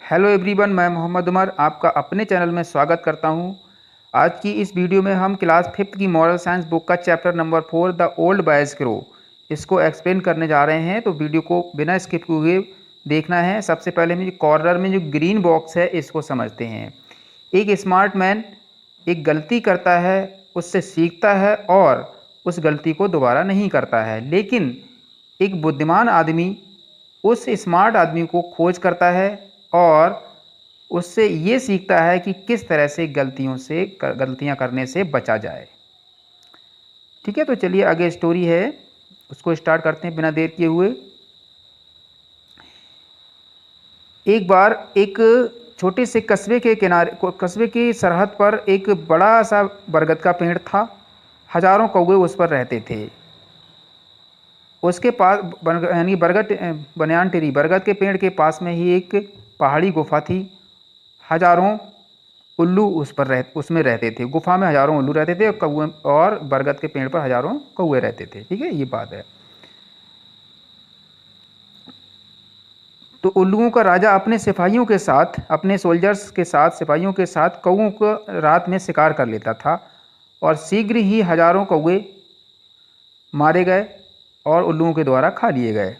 Hello everyone, मैं मोहम्मद उमर आपका अपने चैनल में स्वागत करता हूं। आज की इस वीडियो में हम क्लास 5th की मॉरल साइंस बुक का chapter number 4 the old boys grow इसको एक्सप्लेन करने जा रहे हैं। तो वीडियो को बिना स्किप हुए देखना है। सबसे पहले में जो कॉर्नर में जो ग्रीन बॉक्स है इसको समझते हैं। एक स्मार्ट मैन एक गलती करता है, उससे सीखता है और उस गलती को दोबारा नहीं करता है। लेकिन एक बुद्धिमान आदमी उस स्मार्ट आदमी को खोज करता है और उससे ये सीखता है कि किस तरह से गलतियां करने से बचा जाए। ठीक है, तो चलिए आगे स्टोरी है उसको स्टार्ट करते हैं बिना देर किए हुए। एक बार एक छोटे से कस्बे की सरहद पर एक बड़ा सा बरगद का पेड़ था। हजारों कौवे उस पर रहते थे। उसके पास यानी बरगद के पेड़ के पास में ही एक पहाड़ी गुफा थी। हजारों उल्लू उसमें रहते थे। गुफा में हजारों उल्लू रहते थे और बरगद के पेड़ पर हजारों कौवे रहते थे। ठीक है, ये बात है। तो उल्लुओं का राजा अपने सिपाहियों के साथ, अपने सोल्जर्स के साथ, सिपाहियों के साथ कौवों को रात में शिकार कर लेता था और शीघ्र ही हजारों कौवे मारे गए और उल्लुओं के द्वारा खा लिए गए।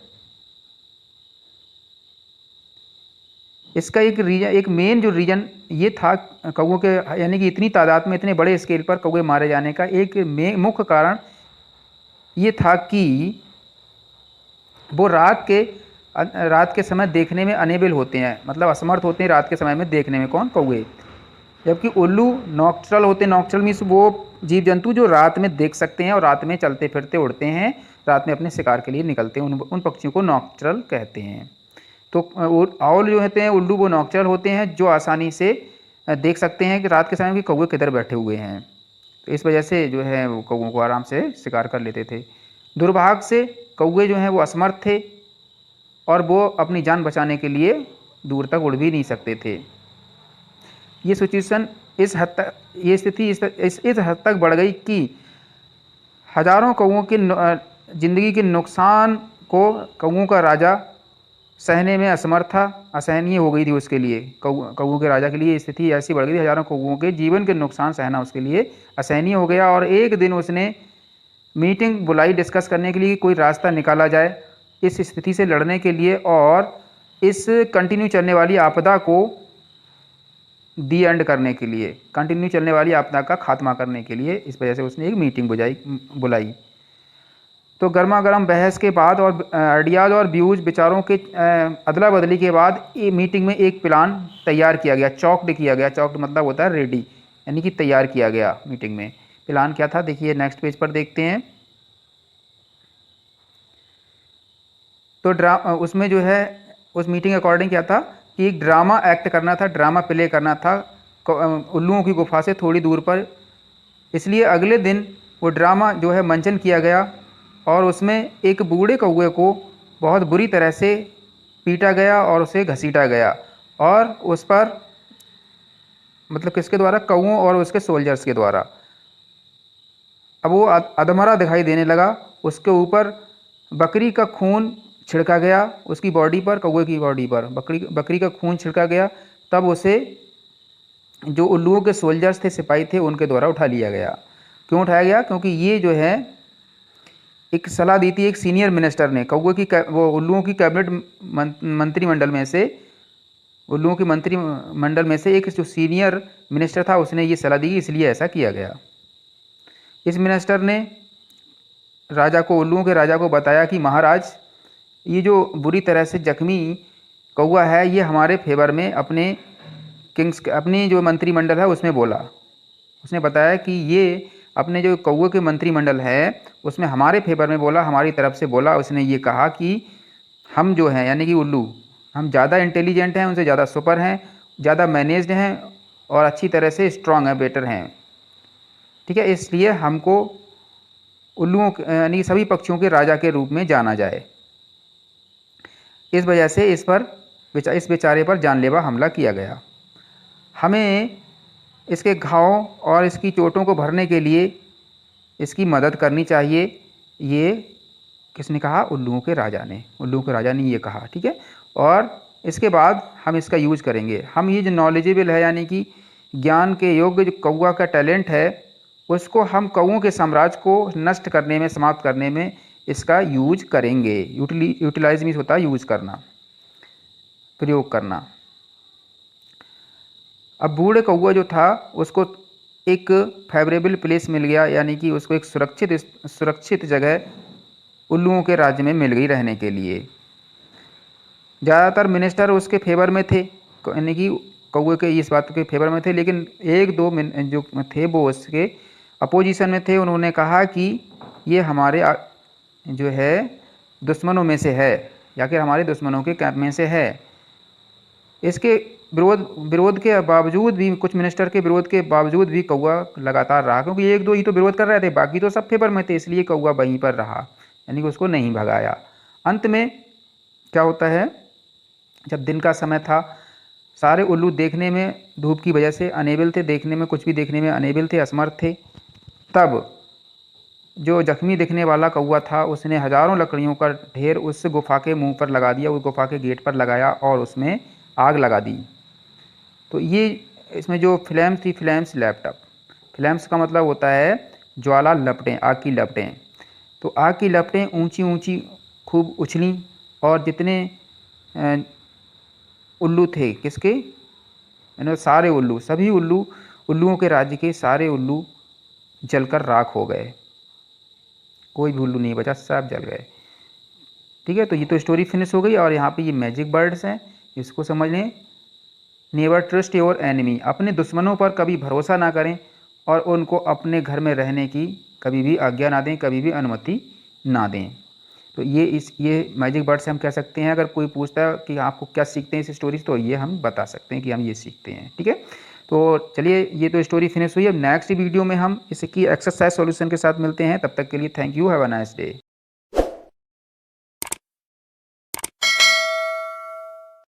इसका एक मेन जो रीज़न ये था कौवों के, यानी कि इतनी तादाद में इतने बड़े स्केल पर कौवे मारे जाने का एक मुख्य कारण ये था कि वो रात के समय देखने में अनेबल होते हैं, मतलब असमर्थ होते हैं रात के समय में देखने में। कौन? कौवे। जबकि उल्लू नॉक्चरल होते हैं। नॉक्चरल मीन्स वो जीव जंतु जो रात में देख सकते हैं और रात में चलते फिरते उड़ते हैं, रात में अपने शिकार के लिए निकलते हैं। उन पक्षियों को नॉक्चरल कहते हैं। तो आउल जो होते हैं, उल्लू, वो नॉक्चरल होते हैं जो आसानी से देख सकते हैं कि रात के समय में कौवे किधर बैठे हुए हैं। तो इस वजह से जो है वो कौवों को आराम से शिकार कर लेते थे। दुर्भाग्य से कौवे जो हैं वो असमर्थ थे और वो अपनी जान बचाने के लिए दूर तक उड़ भी नहीं सकते थे। ये सिचुएशन ये स्थिति इस हद तक बढ़ गई कि हजारों कौवों की जिंदगी के नुकसान को कौवों का राजा सहने में असमर्थ था। असहनीय हो गई थी उसके लिए। कौवों के राजा के लिए स्थिति ऐसी बढ़ गई थी, हजारों कौवों के जीवन के नुकसान सहना उसके लिए असहनीय हो गया। और एक दिन उसने मीटिंग बुलाई डिस्कस करने के लिए कि कोई रास्ता निकाला जाए इस स्थिति से लड़ने के लिए और इस कंटिन्यू चलने वाली आपदा को दी एंड करने के लिए, कंटिन्यू चलने वाली आपदा का खात्मा करने के लिए। इस वजह से उसने एक मीटिंग बुलाई। तो गर्मा गर्म बहस के बाद और आइडियाज़ और व्यूज़ विचारों के अदला बदली के बाद मीटिंग में एक प्लान तैयार किया गया, चॉक्ड किया गया। चॉक्ड मतलब होता है रेडी, यानी कि तैयार किया गया। मीटिंग में प्लान क्या था, देखिए नेक्स्ट पेज पर देखते हैं। तो उसमें जो है उस मीटिंग अकॉर्डिंग क्या था कि एक ड्रामा एक्ट करना था, ड्रामा प्ले करना था उल्लुओं की गुफा से थोड़ी दूर पर। इसलिए अगले दिन वो ड्रामा जो है मंचन किया गया और उसमें एक बूढ़े कौवे को बहुत बुरी तरह से पीटा गया और उसे घसीटा गया। और उस पर, मतलब किसके द्वारा? कौवों और उसके सोल्जर्स के द्वारा। अब वो अधमरा दिखाई देने लगा। उसके ऊपर बकरी का खून छिड़का गया, उसकी बॉडी पर, कौवे की बॉडी पर बकरी का खून छिड़का गया। तब उसे जो उल्लुओं के सोल्जर्स थे, सिपाही थे, उनके द्वारा उठा लिया गया। क्यों उठाया गया? क्योंकि ये जो है एक सलाह दी थी एक सीनियर मिनिस्टर ने। वो उल्लुओं की कैबिनेट मंत्रिमंडल में से, उल्लुओं के मंत्रिमंडल में से एक जो सीनियर मिनिस्टर था उसने ये सलाह दी, इसलिए ऐसा किया गया। इस मिनिस्टर ने उल्लुओं के राजा को बताया कि महाराज, ये जो बुरी तरह से जख्मी कौवा है ये हमारे फेवर में अपनी जो मंत्रिमंडल है उसमें बोला। उसने बताया कि ये अपने जो कौवे के मंत्रिमंडल है उसमें हमारे फेवर में बोला, हमारी तरफ से बोला। उसने ये कहा कि हम जो हैं, यानी कि उल्लू, हम ज़्यादा इंटेलिजेंट हैं, उनसे ज़्यादा सुपर हैं, ज़्यादा मैनेज्ड हैं और अच्छी तरह से स्ट्रांग हैं, बेटर हैं। ठीक है, इसलिए हमको उल्लुओं यानी सभी पक्षियों के राजा के रूप में जाना जाए। इस वजह से इस बेचारे पर जानलेवा हमला किया गया। हमें इसके घाव और इसकी चोटों को भरने के लिए इसकी मदद करनी चाहिए। ये किसने कहा? उल्लुओं के राजा ने ये कहा। ठीक है, और इसके बाद हम इसका यूज करेंगे। हम ये जो नॉलेजेबल है यानी कि ज्ञान के योग्य जो कौवा का टैलेंट है उसको हम कौओं के साम्राज्य को नष्ट करने में, समाप्त करने में इसका यूज करेंगे। यूटिलाइज मीन्स होता है यूज करना, प्रयोग करना। अब बूढ़े कौवा जो था उसको एक फेवरेबल प्लेस मिल गया, यानी कि उसको एक सुरक्षित जगह उल्लुओं के राज्य में मिल गई रहने के लिए। ज़्यादातर मिनिस्टर उसके फेवर में थे, यानी कि कौवे के इस बात के फेवर में थे, लेकिन एक दो जो थे वो उसके अपोजिशन में थे। उन्होंने कहा कि ये हमारे जो है दुश्मनों में से है, या फिर हमारे दुश्मनों के कैंप में से है। इसके विरोध के बावजूद भी, कुछ मिनिस्टर के विरोध के बावजूद भी कौवा लगातार रहा, क्योंकि एक दो ही तो विरोध कर रहे थे, बाकी तो सब फेवर में थे, इसलिए कौवा वहीं पर रहा, यानी कि उसको नहीं भगाया। अंत में क्या होता है, जब दिन का समय था, सारे उल्लू देखने में धूप की वजह से अनेबल थे, देखने में कुछ भी देखने में अनेबल थे, असमर्थ थे। तब जो जख्मी दिखने वाला कौवा था उसने हजारों लकड़ियों का ढेर उस गुफा के मुंह पर लगा दिया, उस गुफा के गेट पर लगाया और उसमें आग लगा दी। तो ये इसमें जो फ्लेम्स थी, फ्लेम्स लैपटॉप, फ्लेम्स का मतलब होता है ज्वाला लपटें, आग की लपटें। तो आग की लपटें ऊंची ऊंची खूब उछलीं और जितने उल्लू थे, किसके, यानी सारे उल्लू, सभी उल्लुओं के राज्य के सारे उल्लू जलकर राख हो गए, कोई भी उल्लू नहीं बचा, सब जल गए। ठीक है, तो ये तो स्टोरी फिनिश हो गई। और यहाँ पे ये मैजिक बर्ड्स हैं, इसको समझ लें। नेवर ट्रस्ट योर एनिमी, अपने दुश्मनों पर कभी भरोसा ना करें और उनको अपने घर में रहने की कभी भी आज्ञा ना दें, कभी भी अनुमति ना दें। तो ये मैजिक बर्ड से हम कह सकते हैं, अगर कोई पूछता है कि आपको क्या सीखते हैं इस स्टोरी से, तो ये हम बता सकते हैं कि हम ये सीखते हैं। ठीक है, तो चलिए ये तो स्टोरी फिनिश हुई। अब नेक्स्ट वीडियो में हम इसकी एक्सरसाइज सॉल्यूशन के साथ मिलते हैं। तब तक के लिए thank you, have a nice day.